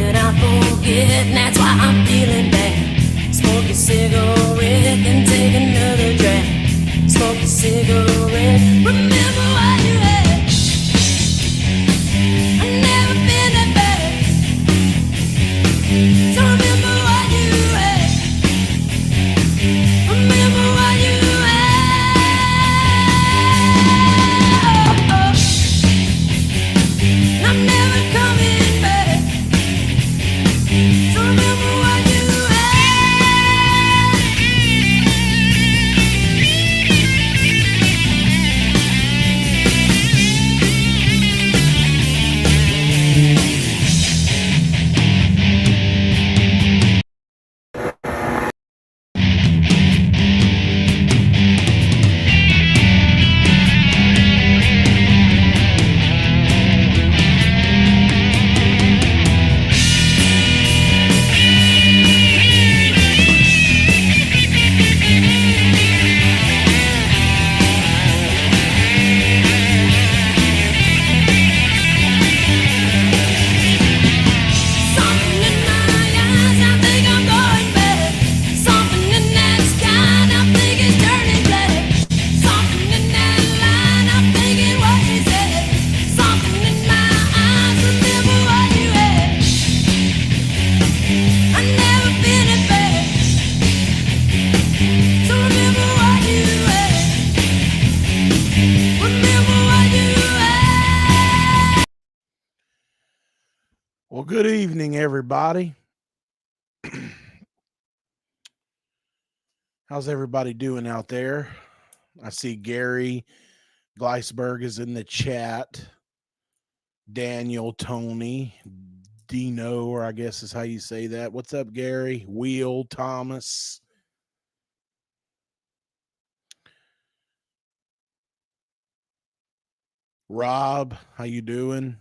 can I forget? And that's why I'm feeling bad. Smoke a cigarette and take another drag. Smoke a cigarette. Remember why you had. I've never been that bad. So remember why you had. Remember why you had. I'm never coming back. So remember why you Well, good evening, everybody. How's everybody doing out there? I see Gary Gleisberg is in the chat. Daniel, Tony, Dino, or I guess is how you say that. What's up, Gary? Wheel, Thomas. Rob, how you doing?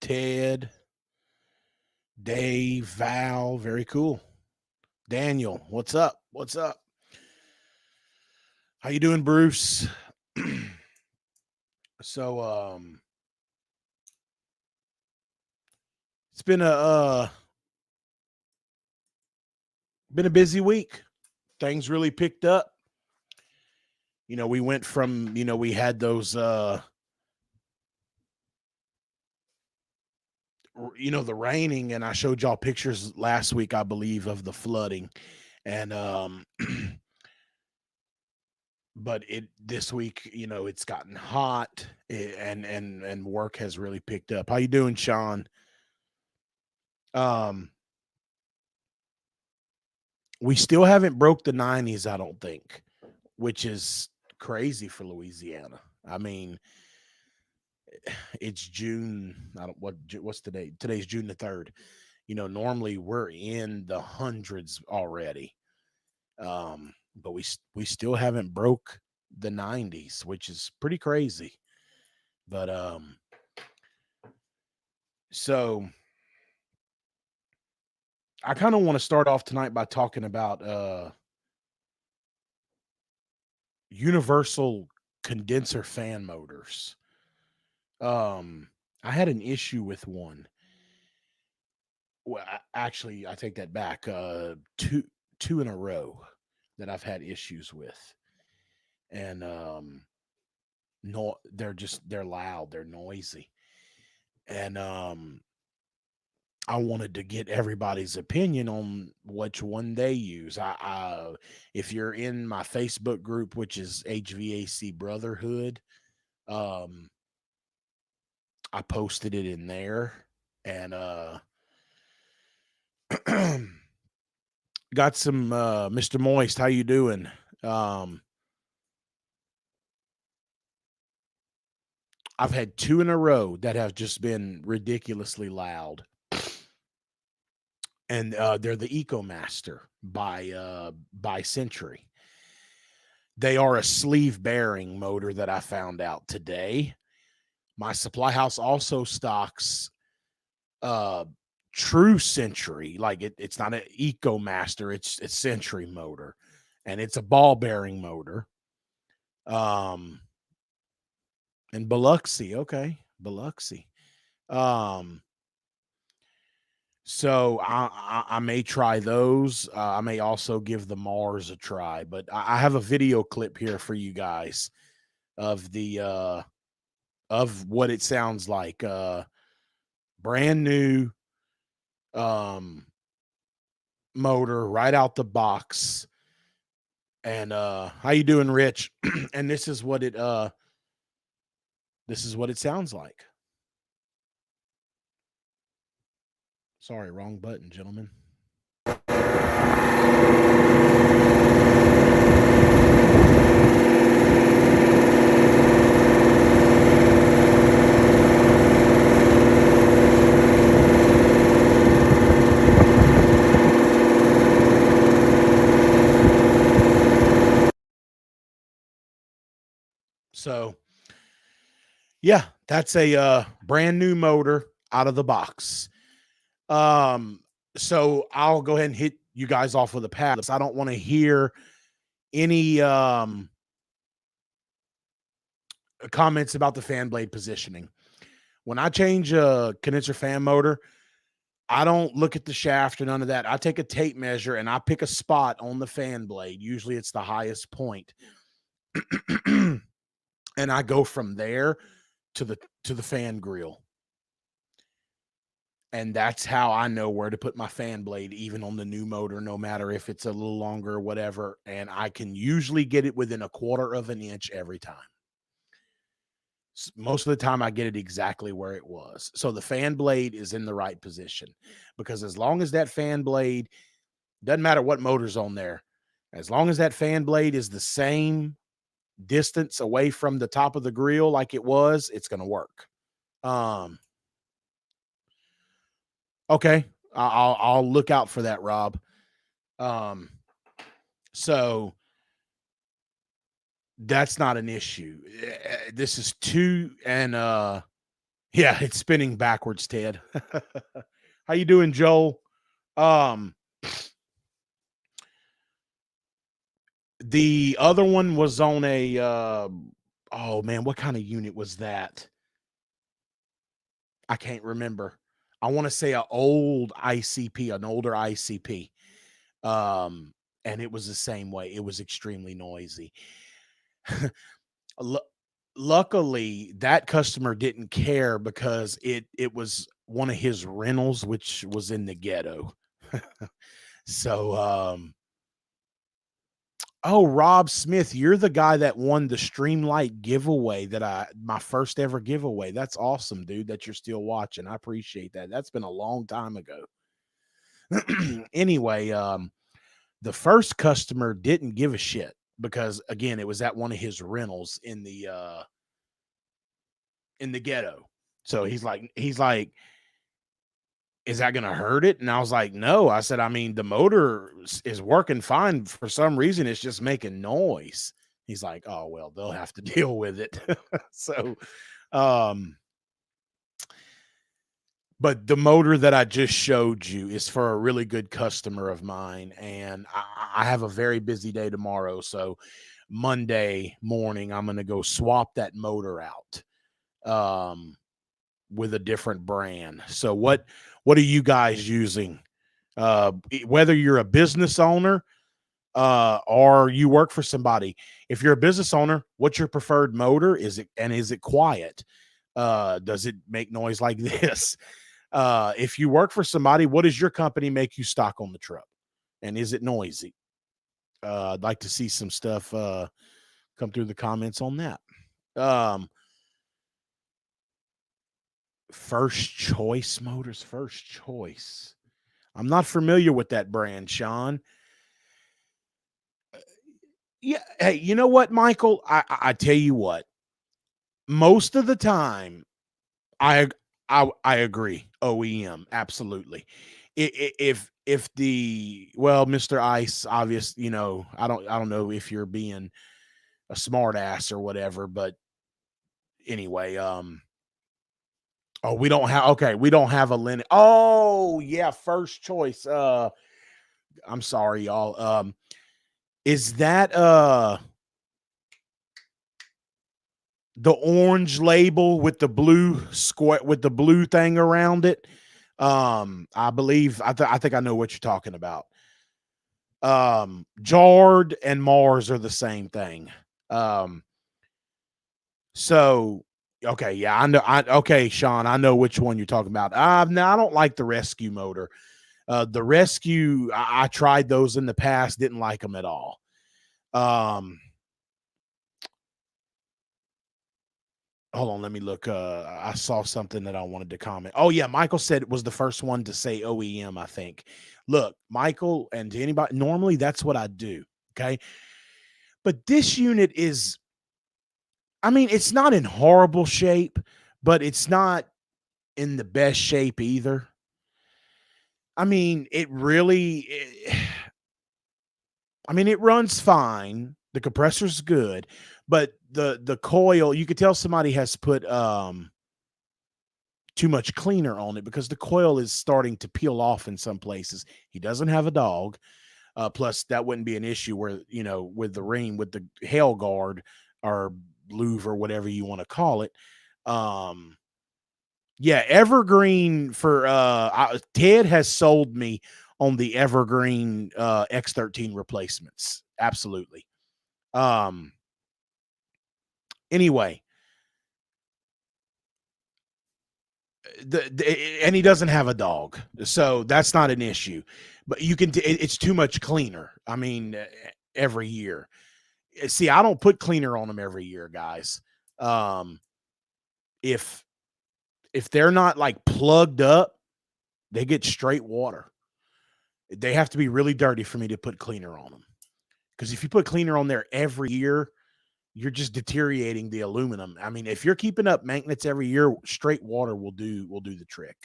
Ted, Dave, Val, very cool. Daniel, what's up? What's up? How you doing, Bruce? So it's been a busy week. Things really picked up. You know, we went from, we had those the raining, and I showed y'all pictures last week, I believe, of the flooding. And but this week, it's gotten hot, and work has really picked up. How you doing, Sean? We still haven't broke the 90s, I don't think, which is crazy for Louisiana. I mean, it's June. What's today? Today's June the 3rd. Normally we're in the hundreds already. But we still haven't broke the 90s, which is pretty crazy. But so I kind of want to start off tonight by talking about universal condenser fan motors. I had an issue with one. Well, actually, I take that back. Two in a row that I've had issues with, and no, they're loud, they're noisy, and I wanted to get everybody's opinion on which one they use. If you're in my Facebook group, which is HVAC Brotherhood, I posted it in there, and got some Mr. Moist. How you doing? I've had two in a row that have just been ridiculously loud, and they're the EcoMaster by Century. They are a sleeve bearing motor that I found out today. My supply house also stocks true Century, like it's not an EcoMaster, it's a Century motor, and it's a ball bearing motor. And Biloxi, okay, Biloxi. So I may try those. I may also give the Mars a try, but I have a video clip here for you guys of the of what it sounds like. Brand new um motor right out the box. And how you doing, Rich? And this is what it sounds like. Sorry, wrong button, gentlemen. So, yeah, that's a brand new motor out of the box. Um, so I'll go ahead and hit you guys off with a pass. I don't want to hear any comments about the fan blade positioning. When I change a condenser fan motor, I don't look at the shaft or none of that. I take a tape measure and I pick a spot on the fan blade. Usually it's the highest point. And I go from there to the fan grill. And that's how I know where to put my fan blade, even on the new motor, no matter if it's a little longer or whatever. And I can usually get it within 1/4 of an inch every time. Most of the time I get it exactly where it was. So the fan blade is in the right position, because as long as that fan blade, doesn't matter what motor's on there, as long as that fan blade is the same distance away from the top of the grill like it was, it's going to work. Okay. I'll look out for that, Rob. So that's not an issue. This is two, and yeah, it's spinning backwards, Ted. How you doing, Joel? The other one was on a oh man, what kind of unit was that? I can't remember. I want to say an old ICP, an older ICP. And it was the same way. It was extremely noisy. Luckily, that customer didn't care, because it was one of his rentals, which was in the ghetto. So oh, Rob Smith, you're the guy that won the Streamlight giveaway, my first ever giveaway. That's awesome, dude, that you're still watching. I appreciate that. That's been a long time ago. Anyway, the first customer didn't give a shit, because again, it was at one of his rentals in the ghetto. So he's like, is that going to hurt it? And I was like, no. I said, I mean, the motor is working fine. For some reason, it's just making noise. He's like, oh, well, they'll have to deal with it. So, but the motor that I just showed you is for a really good customer of mine. And I have a very busy day tomorrow. So Monday morning, I'm going to go swap that motor out. With a different brand. So what are you guys using? Whether you're a business owner or you work for somebody. If you're a business owner, what's your preferred motor? Is it quiet? Does it make noise like this? If you work for somebody, what does your company make you stock on the truck? And is it noisy? I'd like to see some stuff come through the comments on that. First Choice Motors, First Choice. I'm not familiar with that brand, Sean. Yeah, hey, you know what, Michael? I tell you what. Most of the time, I agree. OEM, absolutely. If the, well, Mr. Ice, obvious, I don't know if you're being a smart ass or whatever, but anyway, oh, we don't have a Linux. Oh, yeah, First Choice. I'm sorry, y'all. Is that the orange label with the blue square with the blue thing around it? I think I know what you're talking about. Jard and Mars are the same thing. Um, so okay, yeah, I know. Okay, Sean, I know which one you're talking about. No, I don't like the rescue motor. The rescue, I tried those in the past, didn't like them at all. Um, Hold on, let me look. I saw something that I wanted to comment. Oh yeah, Michael said it was the first one to say OEM, I think. Look, Michael, and to anybody, normally that's what I do. Okay. But this unit is, I mean, it's not in horrible shape, but it's not in the best shape either. I mean, I mean, it runs fine. The compressor's good, but the coil, you could tell somebody has put too much cleaner on it because the coil is starting to peel off in some places. He doesn't have a dog. Plus, that wouldn't be an issue where, with the ring, with the hail guard or louvre or whatever you want to call it. Um, yeah, Evergreen Ted has sold me on the Evergreen X13 replacements. Absolutely. Um, anyway, and he doesn't have a dog, so that's not an issue. But it's too much cleaner. I mean, every year. See, I don't put cleaner on them every year, guys. Um, if they're not like plugged up, they get straight water. They have to be really dirty for me to put cleaner on them. Because if you put cleaner on there every year, you're just deteriorating the aluminum. I mean, if you're keeping up maintenance every year, straight water will do the trick.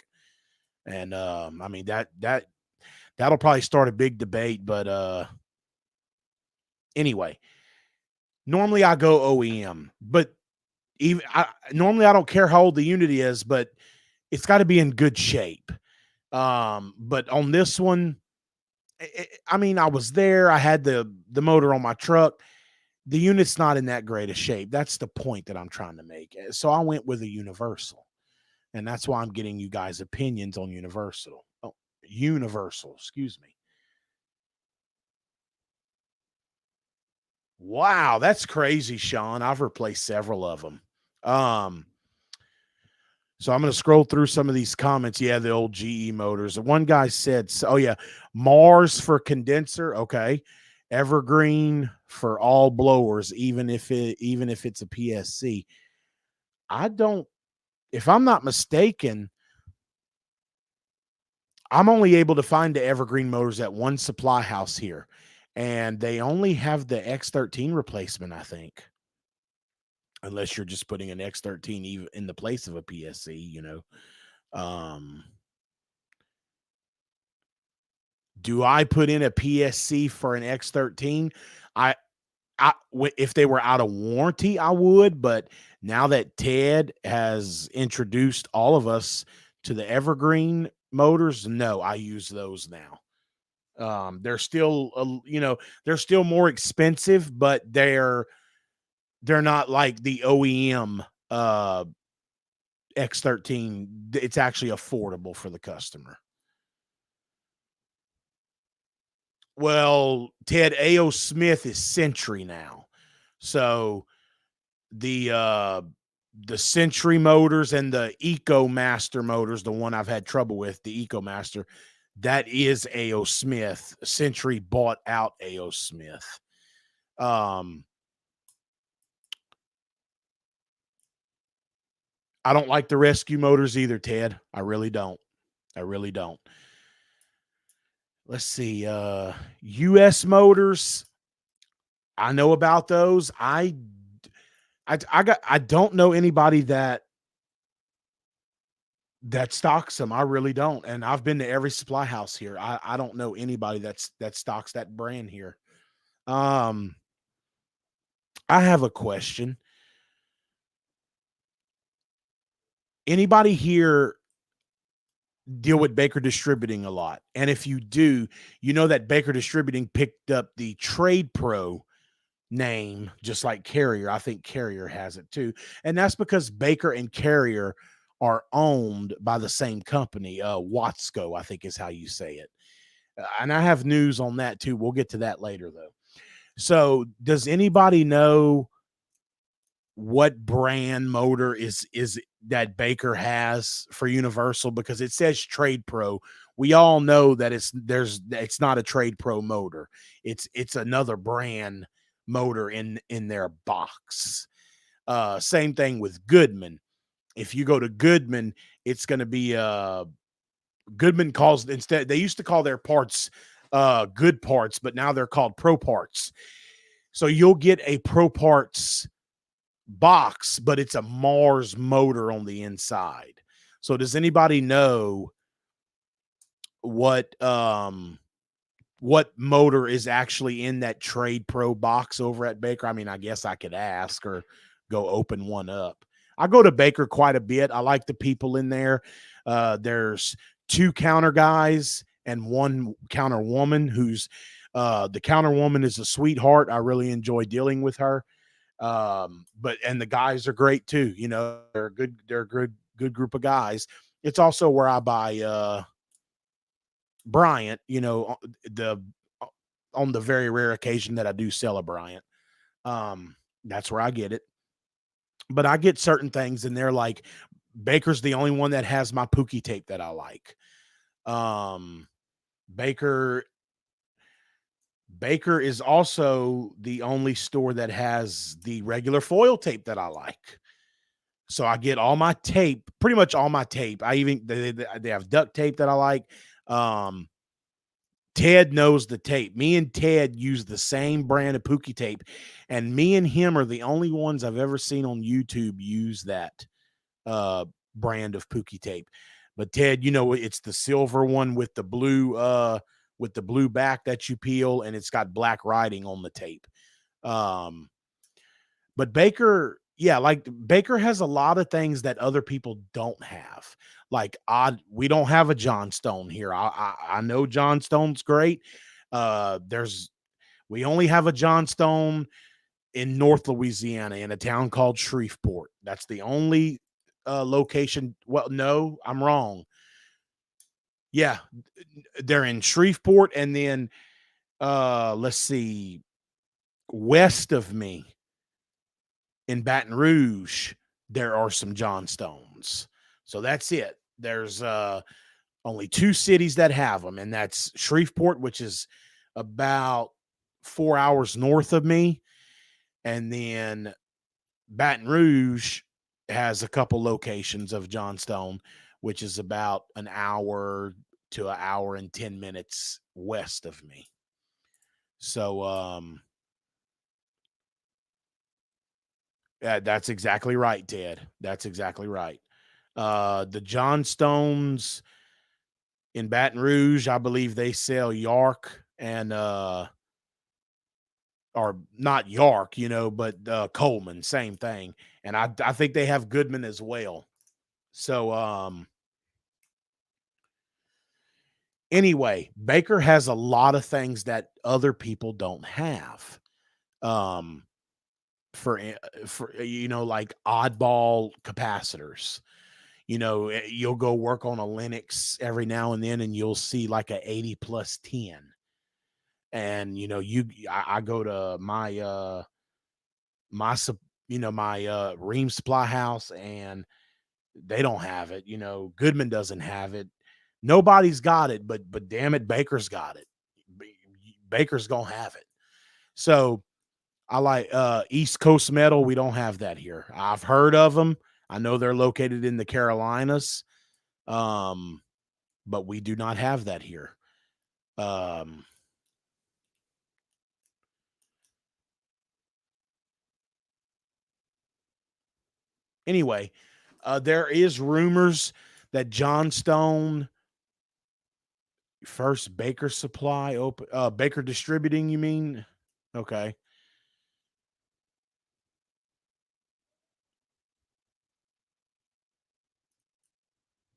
And I mean that'll probably start a big debate, but anyway, normally I go OEM, but normally I don't care how old the unit is, but it's got to be in good shape. But on this one, I mean, I was there. I had the motor on my truck. The unit's not in that great a shape. That's the point that I'm trying to make. So I went with a universal, and that's why I'm getting you guys' opinions on universal. Oh, universal, excuse me. Wow, that's crazy, Sean. I've replaced several of them. Um, so I'm going to scroll through some of these comments. Yeah, the old GE motors. One guy said, "Oh yeah, Mars for condenser. Okay, Evergreen for all blowers, even if it's a PSC." I don't, if I'm not mistaken, I'm only able to find the Evergreen motors at one supply house here, and they only have the X13 replacement, I think. Unless you're just putting an X13 even in the place of a PSC. Um, do I put in a PSC for an X13? I, if they were out of warranty, I would. But now that Ted has introduced all of us to the Evergreen motors, no, I use those now. They're still, they're still more expensive, but they're not like the OEM X13. It's actually affordable for the customer. Well, Ted, A.O. Smith is Century now. So the Century motors and the Eco Master motors, the one I've had trouble with, the Eco Master, that is A.O. Smith. Century bought out A.O. Smith. I don't like the rescue motors either, Ted. I really don't. I really don't. Let's see. US motors. I know about those. I don't know anybody that stocks them. I really don't. And I've been to every supply house here. I don't know anybody that stocks that brand here. Um I have a question. Anybody here deal with Baker Distributing a lot? And if you do, you know that Baker Distributing picked up the Trade Pro name, just like Carrier. I think Carrier has it too. And that's because Baker and Carrier are owned by the same company. Watsco, I think is how you say it. And I have news on that too. We'll get to that later though. So, does anybody know what brand motor is that Baker has for Universal? Because it says Trade Pro. We all know that it's not a Trade Pro motor. It's another brand motor in their box. Same thing with Goodman. If you go to Goodman, it's going to be Goodman calls, instead they used to call their parts good parts, but now they're called Pro Parts. So you'll get a Pro Parts box, but it's a Mars motor on the inside. So does anybody know what motor is actually in that Trade Pro box over at Baker? I mean, I guess I could ask or go open one up. I go to Baker quite a bit. I like the people in there. There's two counter guys and one counter woman who's the counter woman is a sweetheart. I really enjoy dealing with her. But and the guys are great too. You know, they're a good group of guys. It's also where I buy Bryant, you know, the on the very rare occasion that I do sell a Bryant. That's where I get it. But I get certain things and they're like Baker's the only one that has my Pookie tape that I like. Um Baker Baker is also the only store that has the regular foil tape that I like. So I get all my tape, pretty much all my tape. I even they have duct tape that I like. Um, Ted knows the tape. Me and Ted use the same brand of Pookie tape, and me and him are the only ones I've ever seen on YouTube use that uh, brand of Pookie tape. But Ted, you know, it's the silver one with the blue back that you peel, and it's got black writing on the tape. Um, but Baker, yeah, like Baker has a lot of things that other people don't have. Like we don't have a John Stone here. I know John Stone's great. There's we only have a John Stone in North Louisiana in a town called Shreveport. That's the only location. Well, no, I'm wrong. Yeah, they're in Shreveport, and then let's see, west of me in Baton Rouge, there are some John Stones. So that's it. There's only two cities that have them, and that's Shreveport, which is about 4 hours north of me, and then Baton Rouge has a couple locations of John Stone, which is about an hour to an hour and 10 minutes west of me. So yeah, that's exactly right, Ted. That's exactly right. The John Stones in Baton Rouge, I believe they sell York and or not York, you know, but Coleman, same thing. And I think they have Goodman as well. So anyway, Baker has a lot of things that other people don't have. Um for you know, like oddball capacitors. You know, you'll go work on a Linux every now and then and you'll see like a 80 plus 10. And you know, I go to my you know, my Ream supply house and they don't have it. You know, Goodman doesn't have it. Nobody's got it, but damn it, Baker's got it. Baker's gonna have it. So I like East Coast Metal. We don't have that here. I've heard of them. I know they're located in the Carolinas. Um, but we do not have that here. Um, anyway, there is rumors that John Stone first Baker Supply open Baker Distributing, you mean? Okay.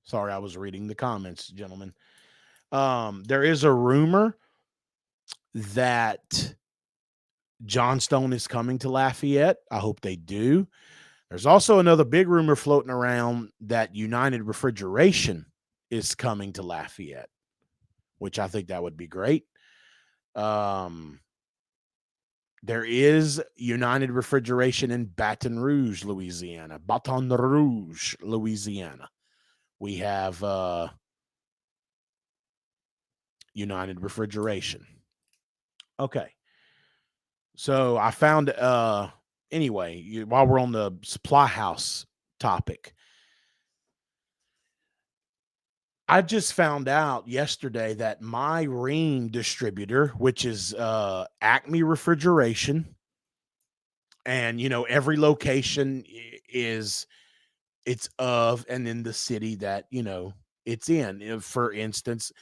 Sorry, I was reading the comments, gentlemen. There is a rumor that John Stone is coming to Lafayette. I hope they do. There's also another big rumor floating around that United Refrigeration is coming to Lafayette, which I think that would be great. Um, there is United Refrigeration in Baton Rouge, Louisiana. Baton Rouge, Louisiana. We have United Refrigeration. Okay. So I found anyway, while we're on the supply house topic, I just found out yesterday that my Ream distributor, which is Acme Refrigeration, and every location is it's of and in the city that it's in. For instance,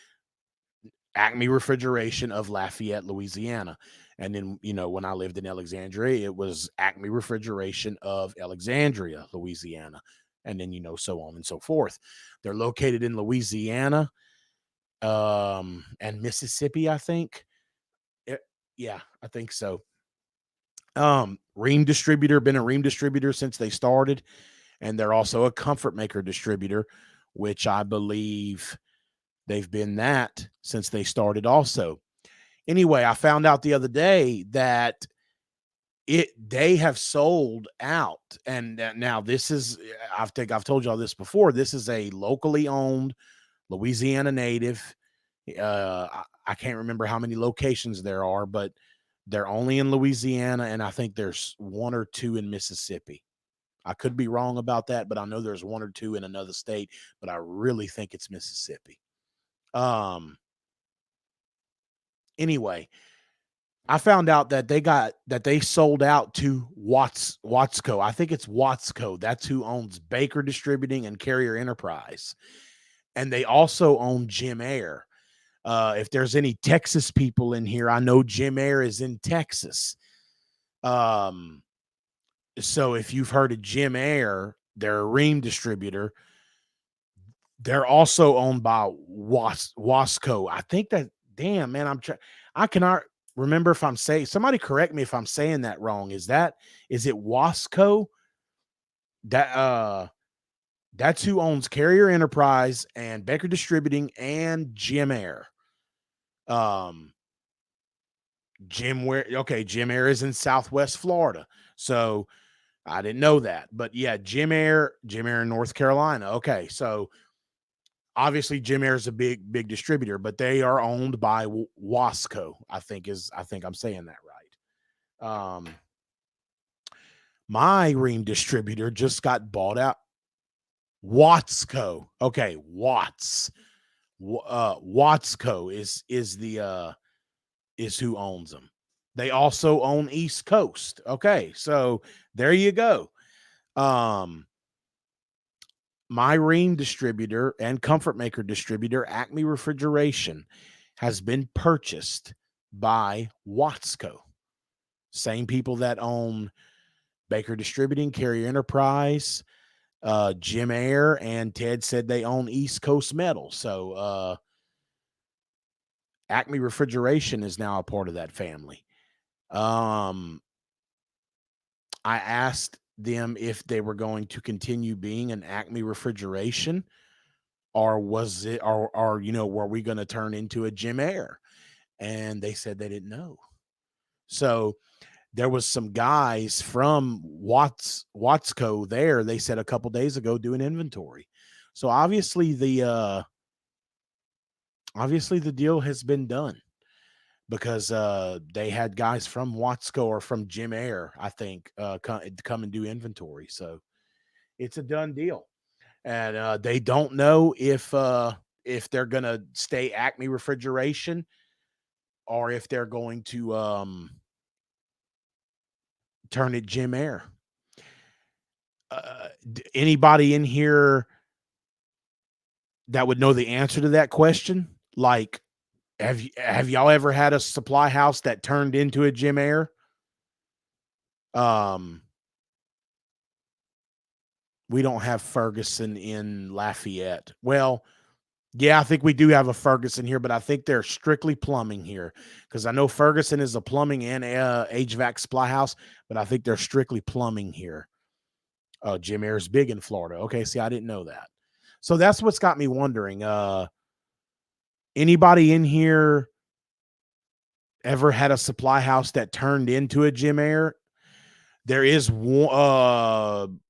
Acme Refrigeration of Lafayette, Louisiana. And then, when I lived in Alexandria, it was Acme Refrigeration of Alexandria, Louisiana. And then, so on and so forth. They're located in Louisiana and Mississippi, I think. Yeah, I think so. Ream distributor, been a Ream distributor since they started. And they're also a Comfort Maker distributor, which I believe they've been that since they started also. Anyway, I found out the other day that they have sold out. And now this is, I've told you all this before. This is a locally owned Louisiana native. I can't remember how many locations there are, but they're only in Louisiana. And I think there's one or two in Mississippi. I could be wrong about that, but I know there's one or two in another state, but I really think it's Mississippi. Anyway, I found out that they sold out to Watsco. I think it's Watsco. That's who owns Baker Distributing and Carrier Enterprise. And they also own Jim Air. If there's any Texas people in here, I know Jim Air is in Texas. So if you've heard of Jim Air, they're a Ream distributor. They're also owned by Wasco. I think that, damn, man, I cannot remember if I'm saying, somebody correct me if I'm saying that wrong. Is it Wasco? That's who owns Carrier Enterprise and Baker Distributing and Jim Air. Jim Air is in Southwest Florida. So I didn't know that. But yeah, Jim Air in North Carolina. Okay, so obviously Jim Air is a big distributor, but they are owned by Wasco. I think I'm saying that right. My Ream distributor just got bought out. Watsco. Okay, Watsco is who owns them. They also own East Coast. Okay, so there you go. My Ream distributor and Comfort Maker distributor, Acme Refrigeration, has been purchased by Watsco. Same people that own Baker Distributing, Carrier Enterprise, Jim Air, and Ted said they own East Coast Metal. So Acme Refrigeration is now a part of that family. I asked them if they were going to continue being an Acme Refrigeration, or was it, or were we going to turn into a Jim Air? And they said they didn't know. So there was some guys from Watsco there. They said a couple days ago doing inventory. So obviously the deal has been done, because they had guys from Watsco or from Jim Air, I think, come and do inventory. So it's a done deal. And they don't know if they're going to stay Acme Refrigeration or if they're going to turn it Jim Air. Anybody in here that would know the answer to that question? Like, have y'all ever had a supply house that turned into a Jim Air? We don't have Ferguson in Lafayette. Well, yeah, I think we do have a Ferguson here, but I think they're strictly plumbing here, because I know Ferguson is a plumbing and HVAC supply house, but I think they're strictly plumbing here. Oh, Jim Air's big in Florida. Okay, see, I didn't know that. So that's what's got me wondering. Anybody in here ever had a supply house that turned into a Jim Air? There is one.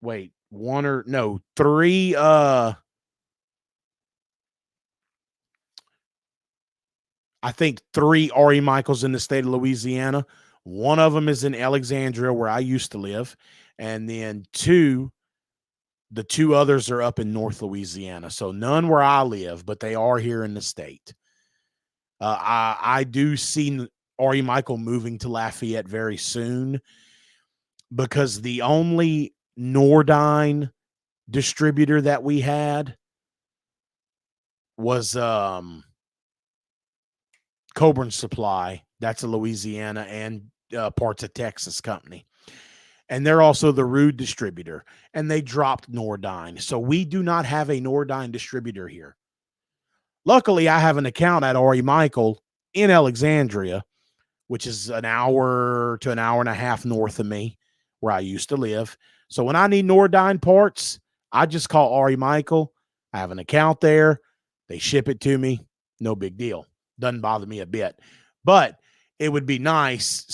Wait, one or no, three. I think three RE Michaels in the state of Louisiana. One of them is in Alexandria, where I used to live, and then the two others are up in North Louisiana. So none where I live, but they are here in the state. I do see RE Michael moving to Lafayette very soon because the only Nordine distributor that we had was Coburn Supply. That's a Louisiana and parts of Texas company. And they're also the Rude distributor. And they dropped Nordine. So we do not have a Nordine distributor here. Luckily, I have an account at RE Michael in Alexandria, which is an hour to an hour and a half north of me, where I used to live. So when I need Nordine parts, I just call RE Michael. I have an account there. They ship it to me. No big deal. Doesn't bother me a bit. But it would be nice,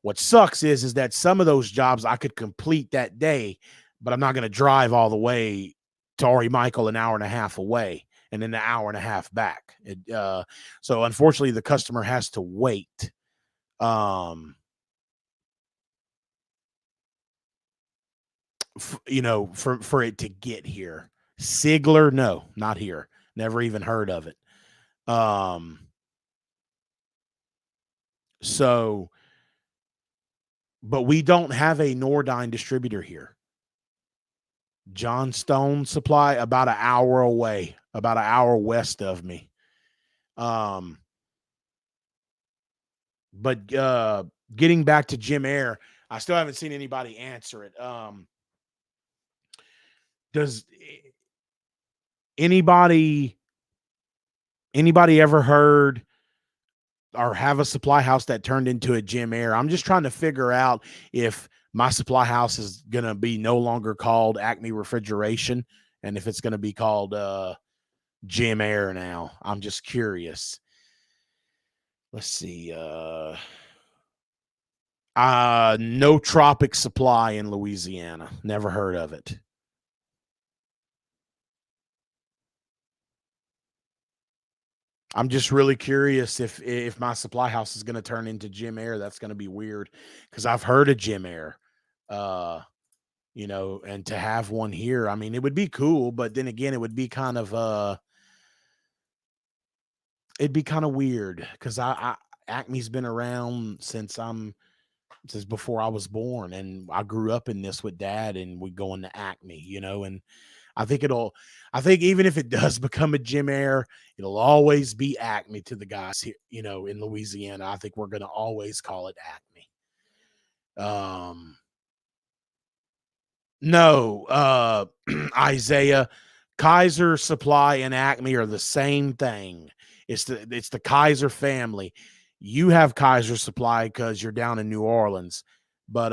what sucks is that some of those jobs I could complete that day, but I'm not going to drive all the way to RE Michael an hour and a half away and then an hour and a half back. So unfortunately, the customer has to wait. For it to get here. Sigler, no, not here. Never even heard of it. So, but we don't have a Nordine distributor here. John Stone Supply, about an hour away, about an hour west of me. But getting back to Jim Air, I still haven't seen anybody answer it. Does anybody ever heard or have a supply house that turned into a Jim Air? I'm just trying to figure out if my supply house is going to be no longer called Acme Refrigeration and if it's going to be called Jim Air now. I'm just curious. Let's see. No Tropic Supply in Louisiana. Never heard of it. I'm just really curious if my supply house is going to turn into Jim Air. That's going to be weird because I've heard of Jim Air, and to have one here, I mean, it would be cool, but then again, it would be kind of it'd be kind of weird because Acme's been around since before I was born, and I grew up in this with Dad, and we go into Acme, and I think even if it does become a Jim Air, it'll always be Acme to the guys here, in Louisiana. I think we're going to always call it Acme. No, Isaiah, Kaiser Supply and Acme are the same thing. It's the Kaiser family. You have Kaiser Supply because you're down in New Orleans, but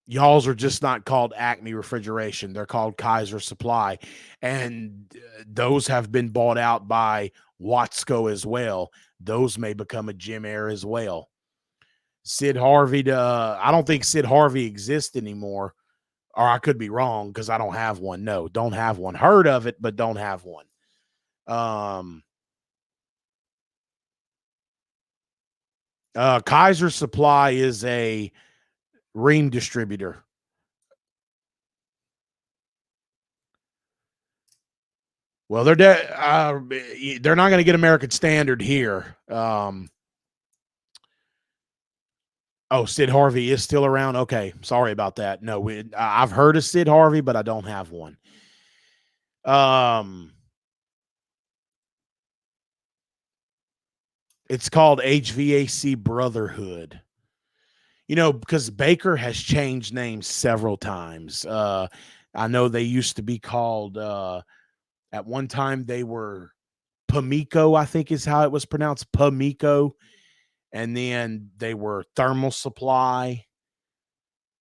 y'all's are just not called Acme Refrigeration. They're called Kaiser Supply. And those have been bought out by Watsco as well. Those may become a Jim Air as well. Sid Harvey, I don't think Sid Harvey exists anymore. Or I could be wrong because I don't have one. No, don't have one. Heard of it, but don't have one. Kaiser Supply is a Ream distributor. Well, they're not going to get American Standard here. Sid Harvey is still around. Okay, sorry about that. No, I've heard of Sid Harvey, but I don't have one. It's called HVAC Brotherhood. Because Baker has changed names several times. I know they used to be called. At one time, they were Pamico, I think is how it was pronounced, Pamico. and then they were Thermal Supply,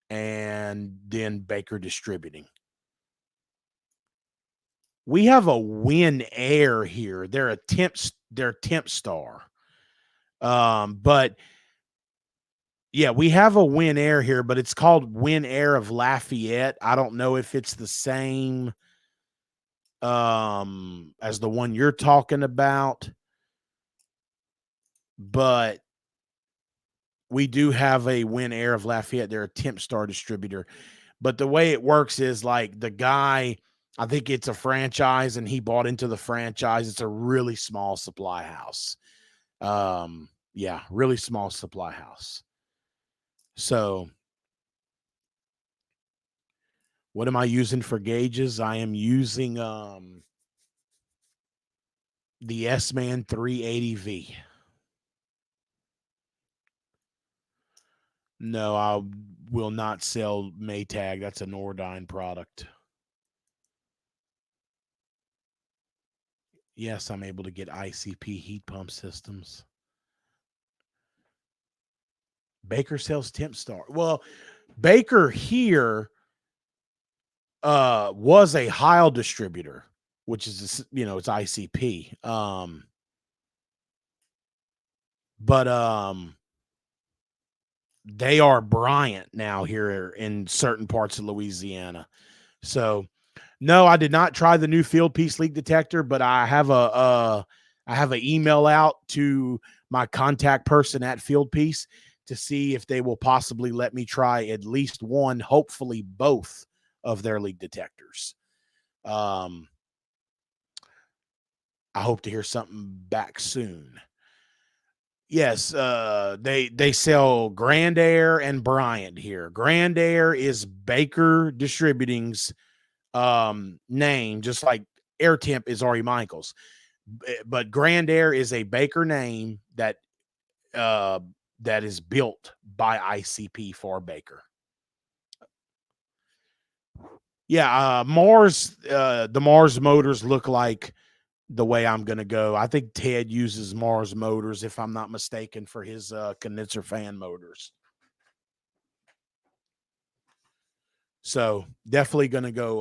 and then Baker Distributing. We have a Win Air here. They're Temp Star. But yeah, we have a Win Air here, but it's called Win Air of Lafayette. I don't know if it's the same as the one you're talking about, but we do have a Win Air of Lafayette. They're a Temp Star distributor. But the way it works is like the guy, I think it's a franchise and he bought into the franchise. It's a really small supply house. Yeah, really small supply house. So what am I using for gauges? I am using the S-Man 380V. No, I will not sell Maytag. That's a Nordyne product. Yes, I'm able to get ICP heat pump systems. Baker sells Temp Star. Well, Baker here was a Heil distributor, which is, it's ICP. But they are Bryant now here in certain parts of Louisiana. So no, I did not try the new field piece leak detector, but I have an email out to my contact person at Field Piece to see if they will possibly let me try at least one, hopefully both of their leak detectors. I hope to hear something back soon. Yes, they sell Grand Air and Bryant here. Grand Air is Baker Distributing's name, just like Air Temp is Ari Michaels. But Grand Air is a Baker name that is built by ICP for Baker. Yeah, Mars, the Mars motors look like the way I'm going to go. I think Ted uses Mars motors, if I'm not mistaken, for his condenser fan motors. So definitely going to go,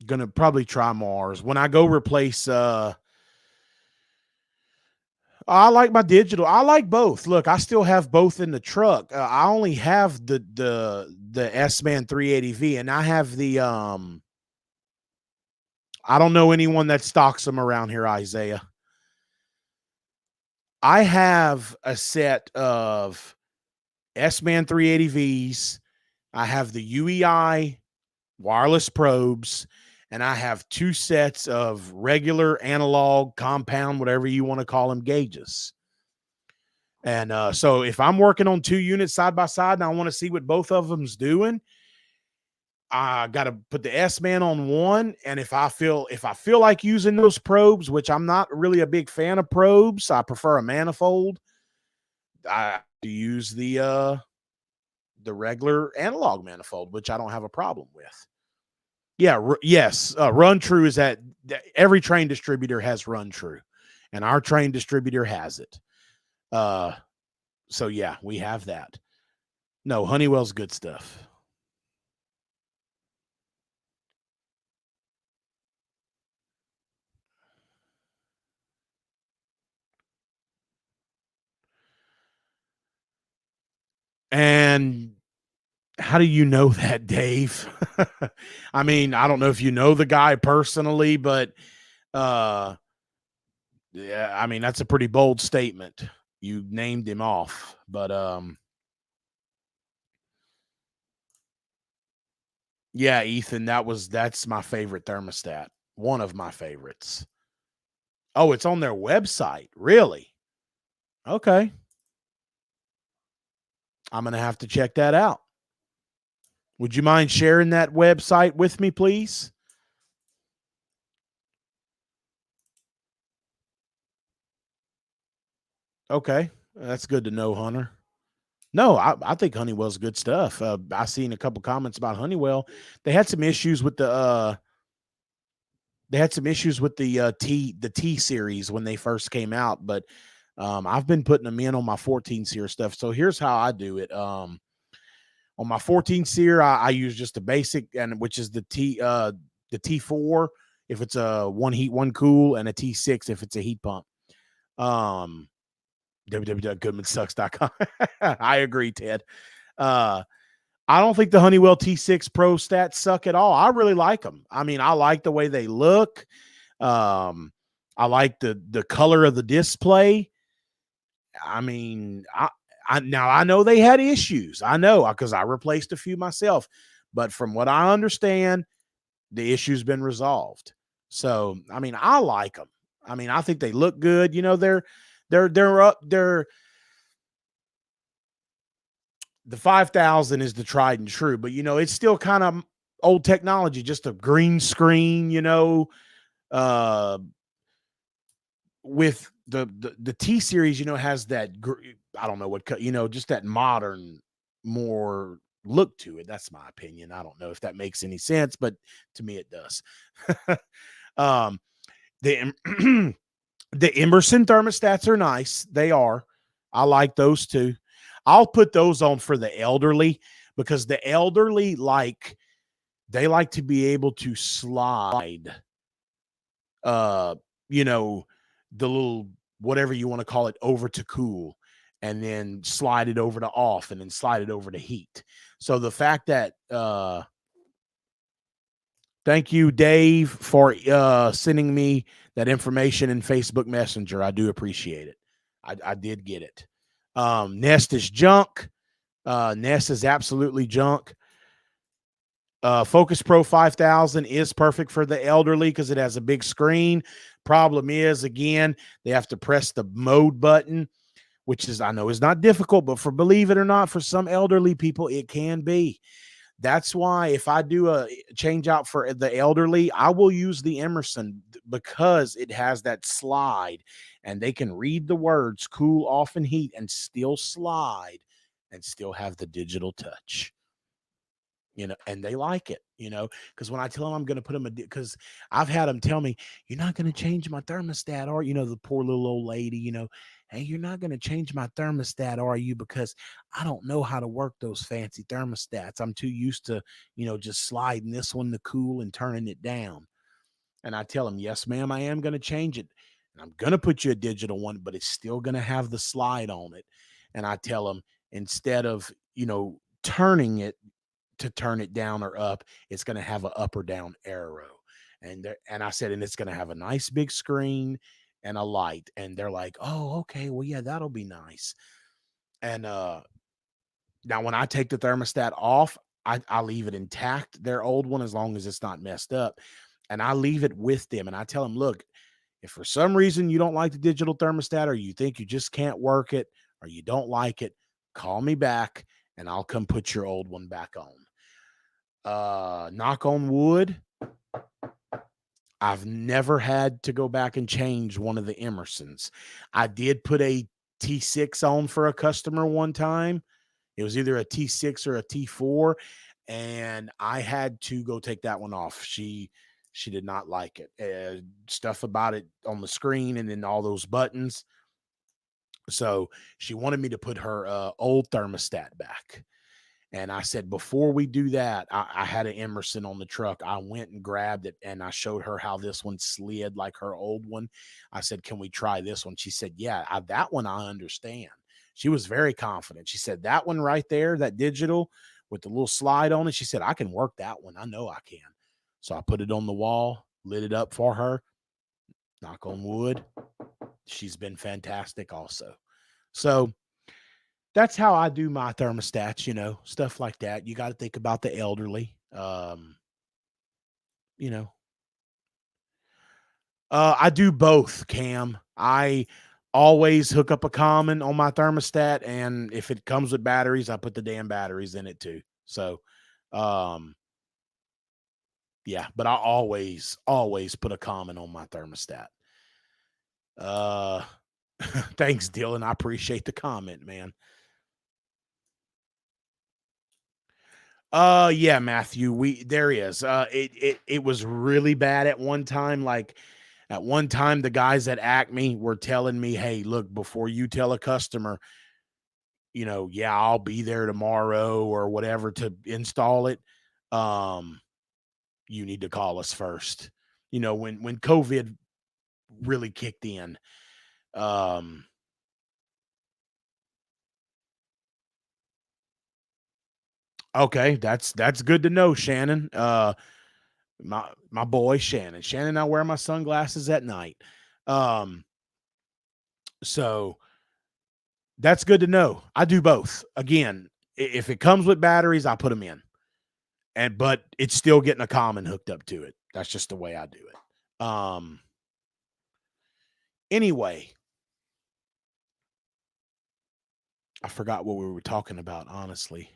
going to probably try Mars. When I go replace, I like my digital. I like both. Look, I still have both in the truck. I only have the S-Man 380V, and I have the I don't know anyone that stocks them around here, Isaiah. I have a set of S-Man 380Vs. I have the UEI wireless probes, and I have two sets of regular analog, compound, whatever you want to call them, gauges. And so if I'm working on two units side by side and I want to see what both of them's doing, I got to put the S-Man on one. And if I feel like using those probes, which I'm not really a big fan of probes, I prefer a manifold. I use the regular analog manifold, which I don't have a problem with. Yeah, yes. Run True is that every train distributor has Run True, and our train distributor has it. So yeah, we have that. No, Honeywell's good stuff. And how do you know that, Dave? I mean, I don't know if you know the guy personally, but yeah, I mean, that's a pretty bold statement. You named him off, but yeah, Ethan, that's my favorite thermostat. One of my favorites. Oh, it's on their website. Really? Okay. I'm going to have to check that out. Would you mind sharing that website with me, please? Okay. That's good to know, Hunter. No, I think Honeywell's good stuff. I seen a couple comments about Honeywell. They had some issues with the They had some issues with the T series when they first came out, but I've been putting them in on my 14 seer stuff. So here's how I do it. On my 14 seer, I use just a basic, and which is the T4 if it's a one heat, one cool, and a T6 if it's a heat pump. Um, www.goodmansucks.com. I agree, Ted. Uh, I don't think the Honeywell T6 Pro stats suck at all. I really like them. I mean, I like the way they look. Um, I like the color of the display. I mean, I now I know they had issues. I know because I replaced a few myself, but from what I understand, the issue's been resolved. So, I mean, I like them. I mean, I think they look good. You know, they're up. The 5,000 is the tried and true, but you know, it's still kind of old technology, just a green screen, you know, uh, with the T series, you know, has that, I don't know what, you know, just that modern, more look to it. That's my opinion. I don't know if that makes any sense, but to me it does. um, the, the Emerson thermostats are nice. They are. I like those too. I'll put those on for the elderly because the elderly they like to be able to slide uh you know the little whatever you want to call it over to cool and then slide it over to off and then slide it over to heat. So the fact that thank you, Dave, for sending me that information in Facebook Messenger. I do appreciate it. I did get it. Nest is junk. Nest is absolutely junk. Focus Pro 5000 is perfect for the elderly because it has a big screen. Problem is, again, they have to press the mode button, which is, I know is not difficult, but for believe it or not, for some elderly people, it can be. That's why if I do a change out for the elderly, I will use the Emerson because it has that slide and they can read the words cool, off, and heat and still slide and still have the digital touch. You know, and they like it, you know, because when I tell them I'm going to put them, because I've had them tell me, you're not going to change my thermostat, or, you know, the poor little old lady, you know, hey, you're not going to change my thermostat, are you? Because I don't know how to work those fancy thermostats. I'm too used to, you know, just sliding this one to cool and turning it down. And I tell them, yes, ma'am, I am going to change it. And I'm going to put you a digital one, but it's still going to have the slide on it. And I tell them, instead of, you know, turning it, to turn it down or up, it's going to have an up or down arrow. And I said, and it's going to have a nice big screen and a light. And they're like, oh, okay, well, yeah, that'll be nice. And now when I take the thermostat off, I leave it intact, their old one, as long as it's not messed up. And I leave it with them. And I tell them, look, if for some reason you don't like the digital thermostat, or you think you just can't work it, or you don't like it, call me back and I'll come put your old one back on. Knock on wood, I've never had to go back and change one of the Emersons. I did put a T6 on for a customer one time. It was either a T6 or a T4, and I had to go take that one off. She did not like it. Stuff about it on the screen and then all those buttons. So she wanted me to put her old thermostat back. And I said, before we do that, I had an Emerson on the truck. I went and grabbed it and I showed her how this one slid like her old one. I said, can we try this one? She said, yeah, that one I understand. She was very confident. She said, that one right there, that digital with the little slide on it, she said, I can work that one. I know I can. So I put it on the wall, lit it up for her. Knock on wood. She's been fantastic also. So that's how I do my thermostats, you know, stuff like that. You got to think about the elderly. You know, I do both, Cam. I always hook up a common on my thermostat, and if it comes with batteries, I put the damn batteries in it too. So, um, yeah, but I always put a common on my thermostat. Uh, thanks, Dylan. I appreciate the comment, man. Yeah, Matthew, we there is. It was really bad at one time. Like at one time, the guys at Acme were telling me, "Hey, look, before you tell a customer, yeah, I'll be there tomorrow or whatever to install it. Um, you need to call us first." When COVID really kicked in. Um, okay, that's good to know, Shannon. My boy Shannon. Shannon, I wear my sunglasses at night. Um, so that's good to know. I do both. Again, if it comes with batteries, I put them in. But it's still getting a common hooked up to it. That's just the way I do it. Anyway, I forgot what we were talking about, honestly.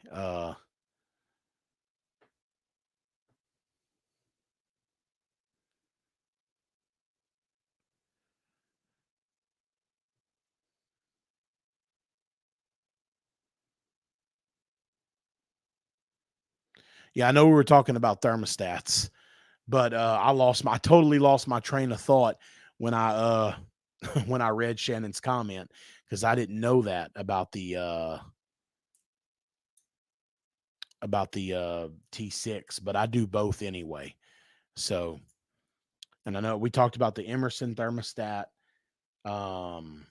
Yeah, I know we were talking about thermostats, but I totally lost my train of thought when I when I read Shannon's comment because I didn't know that about the T6, but I do both anyway. So, and I know we talked about the Emerson thermostat. Um,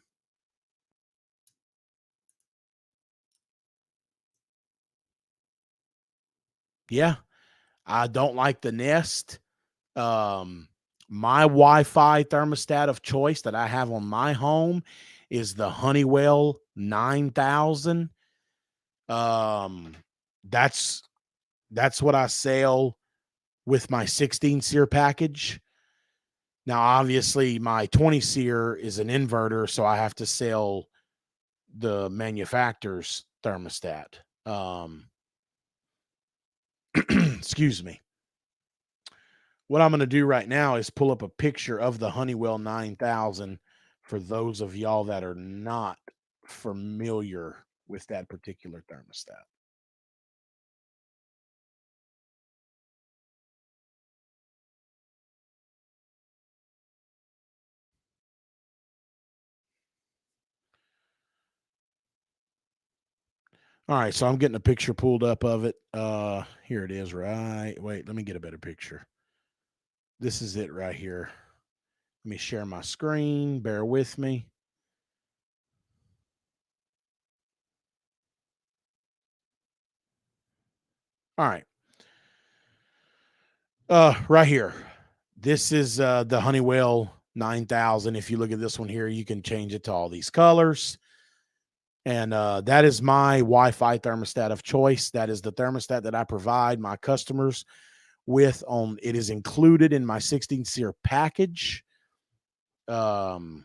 yeah, I don't like the Nest. Um, my Wi-Fi thermostat of choice that I have on my home is the Honeywell 9000. Um, that's that's what I sell with my 16 SEER package. Now, obviously, my 20 SEER is an inverter, so I have to sell the manufacturer's thermostat. Um, excuse me. What I'm going to do right now is pull up a picture of the Honeywell 9000 for those of y'all that are not familiar with that particular thermostat. All right, so I'm getting a picture pulled up of it. Here it is, right? Wait, let me get a better picture. This is it right here. Let me share my screen. Bear with me. All right. Right here. This is the Honeywell 9000. If you look at this one here, you can change it to all these colors. And that is my Wi-Fi thermostat of choice. That is the thermostat that I provide my customers with on it is included in my 16 SEER package. Um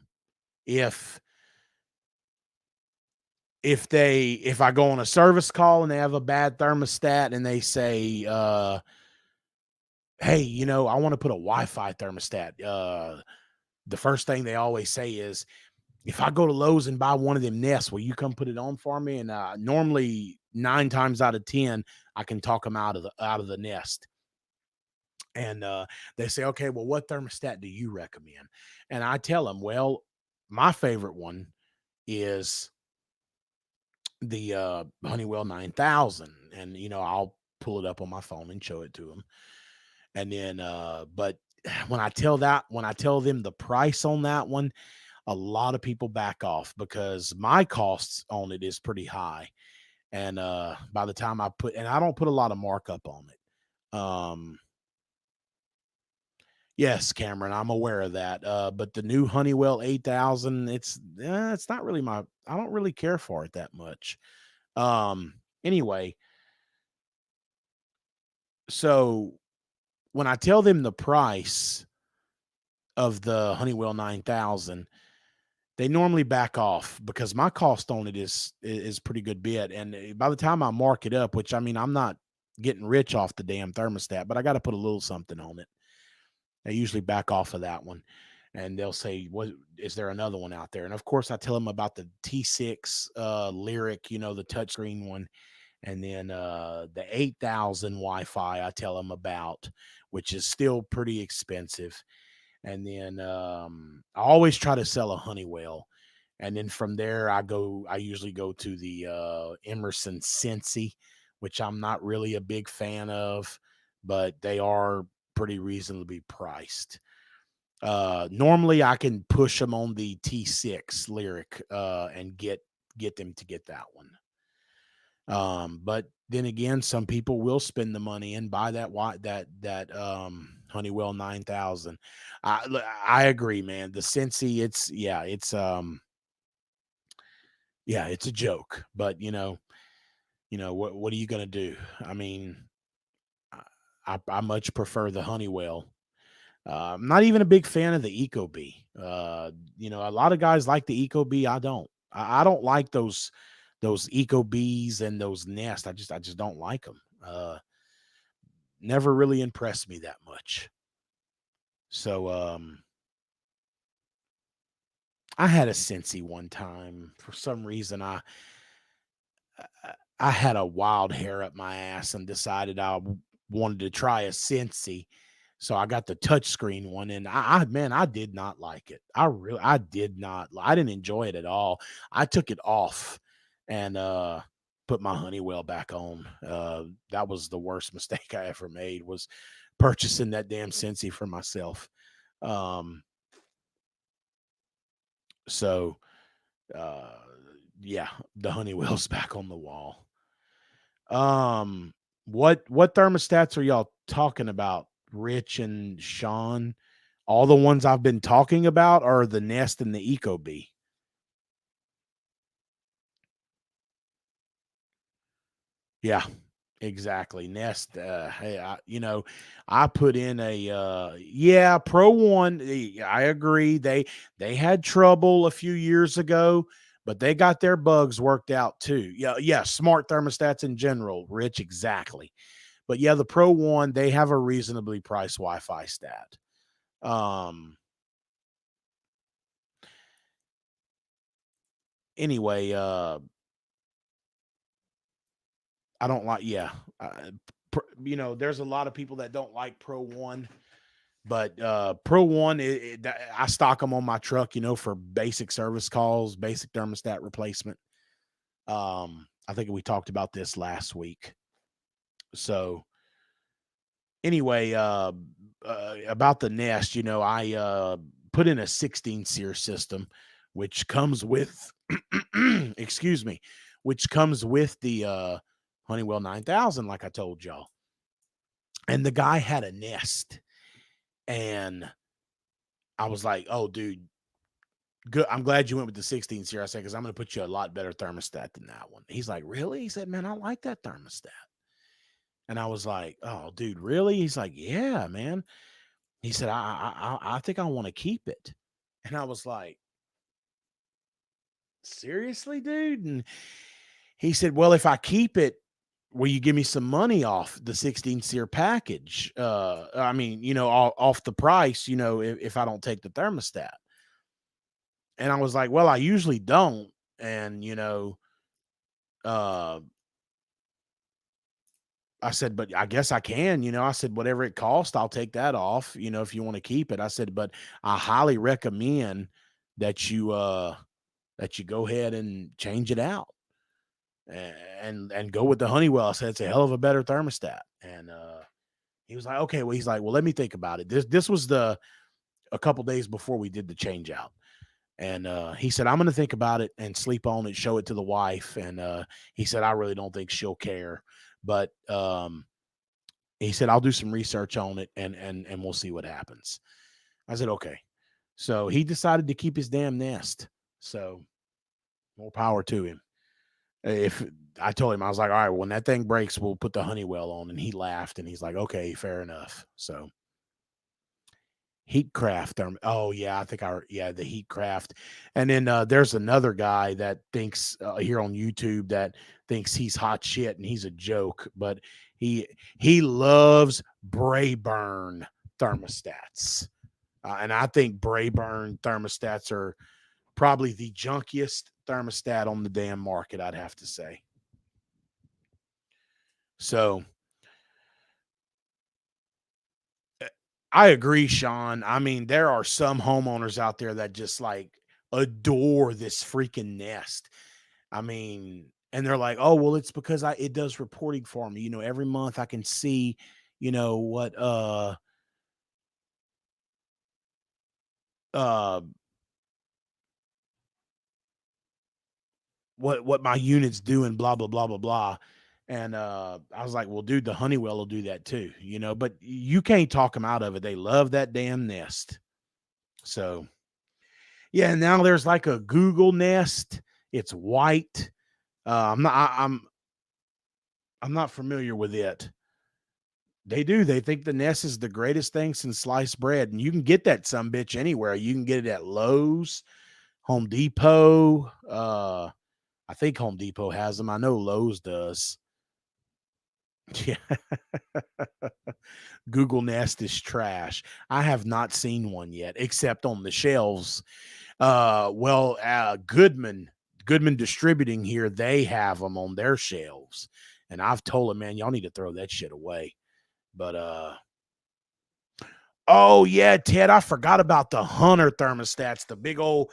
if if I go on a service call and they have a bad thermostat and they say hey, I want to put a Wi-Fi thermostat. The first thing they always say is, if I go to Lowe's and buy one of them Nests, will you come put it on for me? And normally 9 times out of 10, I can talk them out of the Nest. And they say, okay, well, what thermostat do you recommend? And I tell them, well, my favorite one is the Honeywell 9000, and I'll pull it up on my phone and show it to them. And then, but when I tell them the price on that one, a lot of people back off because my costs on it is pretty high. And by the time I don't put a lot of markup on it. Yes, Cameron, I'm aware of that. But the new Honeywell 8000, it's not really I don't really care for it that much. Anyway, so when I tell them the price of the Honeywell 9000, they normally back off because my cost on it is pretty good bit. And by the time I mark it up, which I mean, I'm not getting rich off the damn thermostat, but I got to put a little something on it. They usually back off of that one, and they'll say, "What is there another one out there?" And of course, I tell them about the T6 Lyric, the touchscreen one, And then the 8,000 Wi-Fi I tell them about, which is still pretty expensive. And then I always try to sell a Honeywell. And then from there, I usually go to the Emerson Sensi, which I'm not really a big fan of, but they are pretty reasonably priced. Normally I can push them on the T6 Lyric and get them to get that one. But then again, some people will spend the money and buy that Honeywell 9000. I agree, man. The Sensi, it's a joke, but what are you gonna do? I mean, I much prefer the Honeywell. I'm not even a big fan of the Ecobee. A lot of guys like the Ecobee. I don't. I don't like those Ecobees and those Nest. I just don't like them. Never really impressed me that much. So I had a Sensi one time. For some reason, I had a wild hair up my ass and decided wanted to try a Sensi. So I got the touchscreen one, and man, I did not like it. I did not. I didn't enjoy it at all. I took it off and put my Honeywell back on. That was the worst mistake I ever made, was purchasing that damn Sensi for myself. Um, so uh, yeah, the Honeywell's back on the wall. Um, what thermostats are y'all talking about, Rich and Sean? All the ones I've been talking about are the Nest and the Ecobee. Yeah, exactly. Nest. Hey, I put in a Pro One. I agree. They had trouble a few years ago, but they got their bugs worked out too. Yeah, yeah. Smart thermostats in general, Rich. Exactly. But yeah, the Pro One, they have a reasonably priced Wi-Fi stat. Um. Anyway, I don't like. Yeah, there's a lot of people that don't like Pro One, but Pro One, I stock them on my truck, for basic service calls, basic thermostat replacement. I think we talked about this last week. So anyway, about the Nest, I put in a 16 SEER system, which comes with, excuse me, which comes with the Honeywell 9000, like I told y'all. And the guy had a Nest, and I was like, "Oh, dude, good. I'm glad you went with the 16 SEER." I said, "Because I'm going to put you a lot better thermostat than that one." He's like, "Really?" He said, "Man, I like that thermostat." And I was like, "Oh, dude, really?" He's like, "Yeah, man." He said, I think I want to keep it." And I was like, "Seriously, dude?" And he said, "Well, if I keep it, will you give me some money off the 16 SEER package? I mean, off the price, if I don't take the thermostat." And I was like, "Well, I usually don't." And, uh, I said, "But I guess I can." I said, "Whatever it costs, I'll take that off, if you want to keep it." I said, "But I highly recommend that you go ahead and change it out and go with the Honeywell." I said, "It's a hell of a better thermostat." And he was like, "Okay." Well, he's like, "Well, let me think about it." This was a couple days before we did the change out. And he said, "I'm going to think about it and sleep on it, show it to the wife." And he said, "I really don't think she'll care, but he said, I'll do some research on it and we'll see what happens." I said, "Okay." So he decided to keep his damn Nest. So more power to him. If I told him, I was like, "All right, when that thing breaks, we'll put the Honeywell on." And he laughed and he's like, "Okay, fair enough." So Heatcraft oh yeah, I think the Heatcraft. And then there's another guy that thinks here on YouTube that thinks he's hot shit and he's a joke, but he loves Brayburn thermostats. And I think Brayburn thermostats are probably the junkiest thermostat on the damn market, I'd have to say. So I agree, Sean. I mean, there are some homeowners out there that just like adore this freaking Nest. I mean, and they're like, "Oh, well, it's because it does reporting for me. Every month I can see, what uh what my unit's doing, blah blah blah blah blah." And I was like, "Well, dude, the Honeywell will do that too, but you can't talk them out of it. They love that damn Nest." So, yeah, and now there's like a Google Nest. It's white. I'm not familiar with it. They do. They think the Nest is the greatest thing since sliced bread, and you can get that some bitch anywhere. You can get it at Lowe's, Home Depot. I think Home Depot has them. I know Lowe's does. Yeah. Google Nest is trash. I have not seen one yet, except on the shelves. Goodman Distributing here, they have them on their shelves, and I've told them, man, y'all need to throw that shit away. But oh yeah, Ted, I forgot about the Hunter thermostats, the big old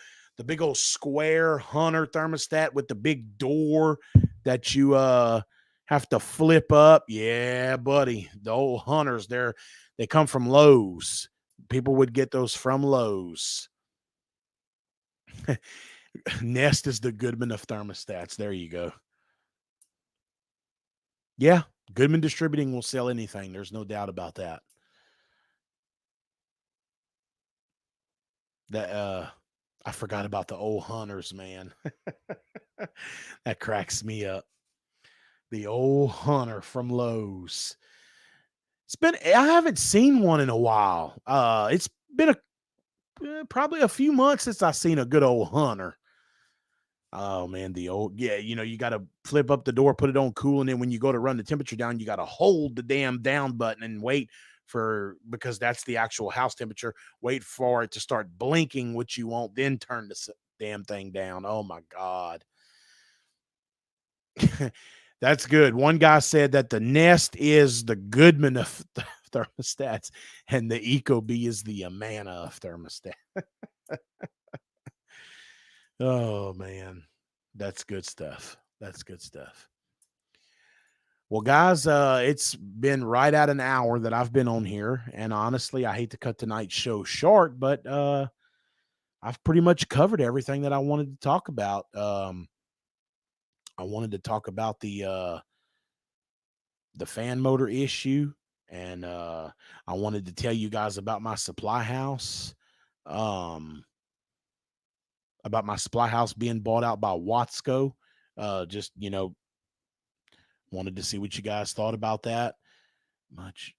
square Hunter thermostat with the big door that you have to flip up. Yeah, buddy. The old Hunters, they come from Lowe's. People would get those from Lowe's. Nest is the Goodman of thermostats. There you go. Yeah, Goodman Distributing will sell anything. There's no doubt about that. That I forgot about the old Hunters, man. That cracks me up. The old Hunter from Lowe's. I haven't seen one in a while. It's been probably a few months since I seen a good old Hunter. Oh man, yeah, you got to flip up the door, put it on cool, and then when you go to run the temperature down, you got to hold the damn down button and wait because that's the actual house temperature. Wait for it to start blinking, which you won't, then turn the damn thing down. Oh my god. That's good. One guy said that the Nest is the Goodman of thermostats, and the Ecobee is the Amana of thermostat. Oh man, that's good stuff. That's good stuff. Well, guys, it's been right at an hour that I've been on here, and honestly, I hate to cut tonight's show short, but I've pretty much covered everything that I wanted to talk about. I wanted to talk about the fan motor issue, and I wanted to tell you guys um, about my supply house being bought out by Watsco. Just wanted to see what you guys thought about that. Much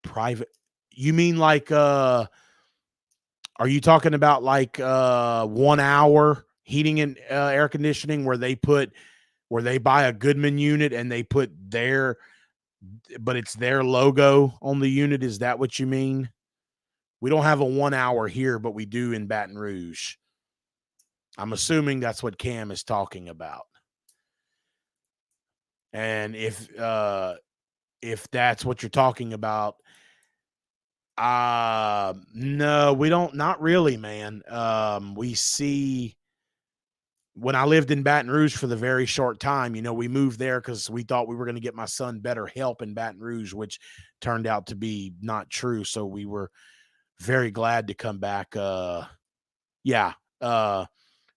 private. You mean like are you talking about like 1 hour heating and air conditioning where they buy a Goodman unit and they put but it's their logo on the unit? Is that what you mean? We don't have a 1 hour here, but we do in Baton Rouge. I'm assuming that's what Cam is talking about. And if that's what you're talking about, no, we don't, not really, man. We see when I lived in Baton Rouge for the very short time, we moved there because we thought we were going to get my son better help in Baton Rouge, which turned out to be not true. So we were very glad to come back. Yeah.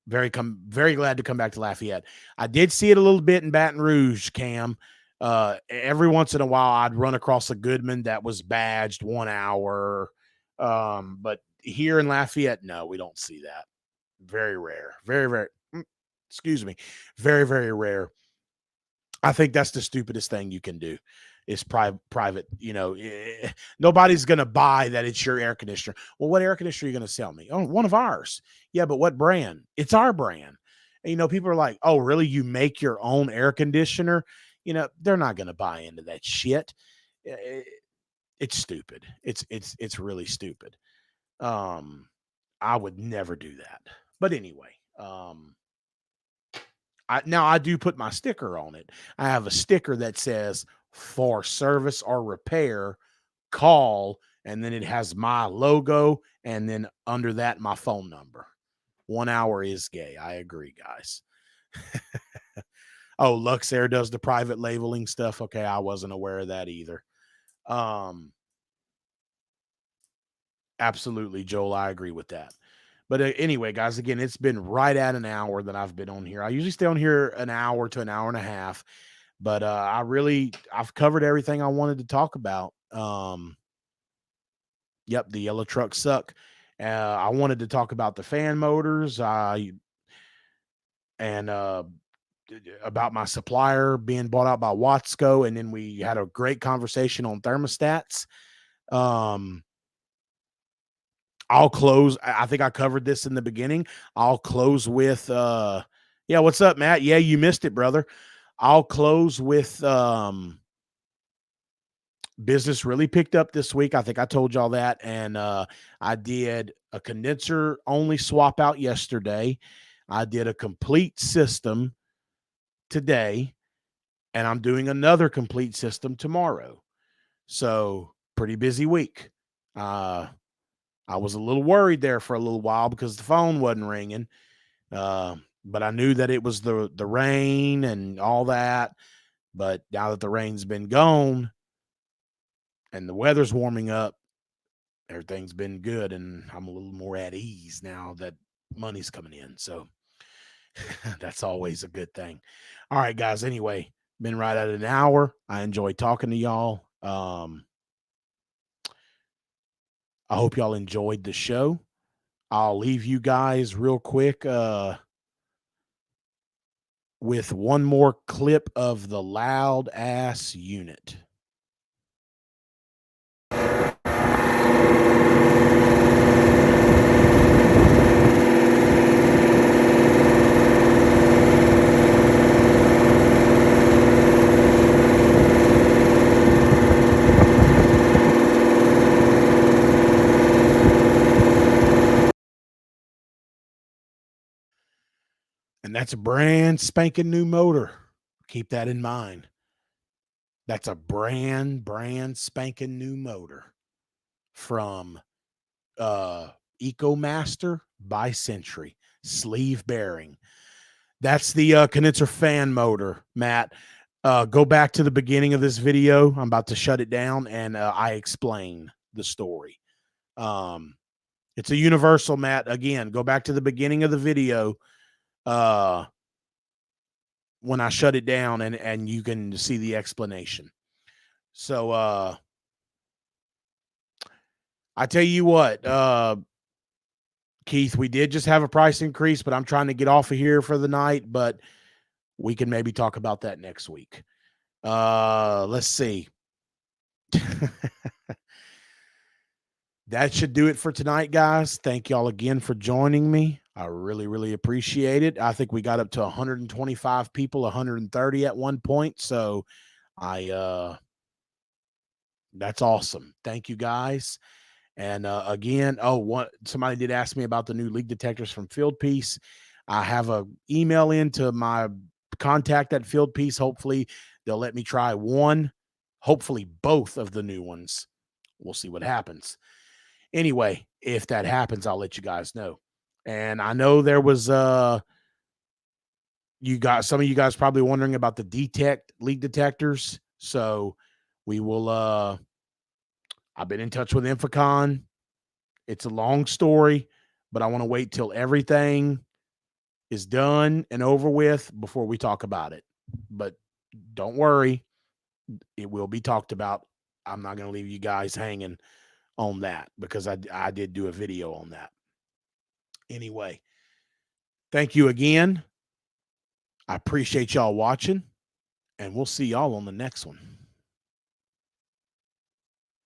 Very glad to come back to Lafayette. I did see it a little bit in Baton Rouge, Cam. Every once in a while I'd run across a Goodman that was badged 1 hour. But here in Lafayette, no, we don't see that. Very rare. Very, very, excuse me. Very, very rare. I think that's the stupidest thing you can do is private, nobody's going to buy that it's your air conditioner. Well, what air conditioner are you going to sell me? Oh, one of ours. Yeah, but what brand? It's our brand. And, people are like, oh, really? You make your own air conditioner? They're not going to buy into that shit. It's stupid. It's really stupid. I would never do that. But anyway, I do put my sticker on it. I have a sticker that says for service or repair, call, and then it has my logo, and then under that, my phone number. 1 hour is gay. I agree, guys. Oh, Luxair does the private labeling stuff. Okay, I wasn't aware of that either. Absolutely, Joel. I agree with that. But anyway, guys, again, it's been right at an hour that I've been on here. I usually stay on here an hour to an hour and a half, but I've covered everything I wanted to talk about. Yep, the yellow trucks suck. I wanted to talk about the fan motors, and about my supplier being bought out by Watsco, and then we had a great conversation on thermostats. I'll close. I think I covered this in the beginning. I'll close with yeah, what's up, Matt? Yeah, you missed it, brother. I'll close with business really picked up this week. I think I told y'all that. And I did a condenser only swap out yesterday. I did a complete system today, and I'm doing another complete system tomorrow. So pretty busy week. I was a little worried there for a little while because the phone wasn't ringing. But I knew that it was the rain and all that. But now that the rain's been gone and the weather's warming up, everything's been good, and I'm a little more at ease now that money's coming in. So that's always a good thing. All right, guys. Anyway, been right at an hour. I enjoy talking to y'all. I hope y'all enjoyed the show. I'll leave you guys real quick with one more clip of the loud ass unit. And that's a brand spanking new motor. Keep that in mind. That's a brand spanking new motor from EcoMaster by Century, sleeve bearing. That's the condenser fan motor, Matt. Go back to the beginning of this video. I'm about to shut it down, and I explain the story. It's a universal, Matt. Again, go back to the beginning of the video when I shut it down, and you can see the explanation. So I tell you what, Keith, we did just have a price increase, but I'm trying to get off of here for the night, but we can maybe talk about that next week. Let's see. That should do it for tonight, guys. Thank y'all again for joining me. I really, really appreciate it. I think we got up to 125 people, 130 at one point. So that's awesome. Thank you, guys. And again, somebody did ask me about the new leak detectors from Field Piece. I have a email into my contact at Field Piece. Hopefully they'll let me try one, hopefully both of the new ones. We'll see what happens. Anyway, if that happens, I'll let you guys know. And I know there was some of you guys probably wondering about the detect leak detectors. So we will I've been in touch with Infocon. It's a long story, but I want to wait till everything is done and over with before we talk about it. But don't worry, it will be talked about. I'm not going to leave you guys hanging on that because I did do a video on that. Anyway, thank you again. I appreciate y'all watching, and we'll see y'all on the next one.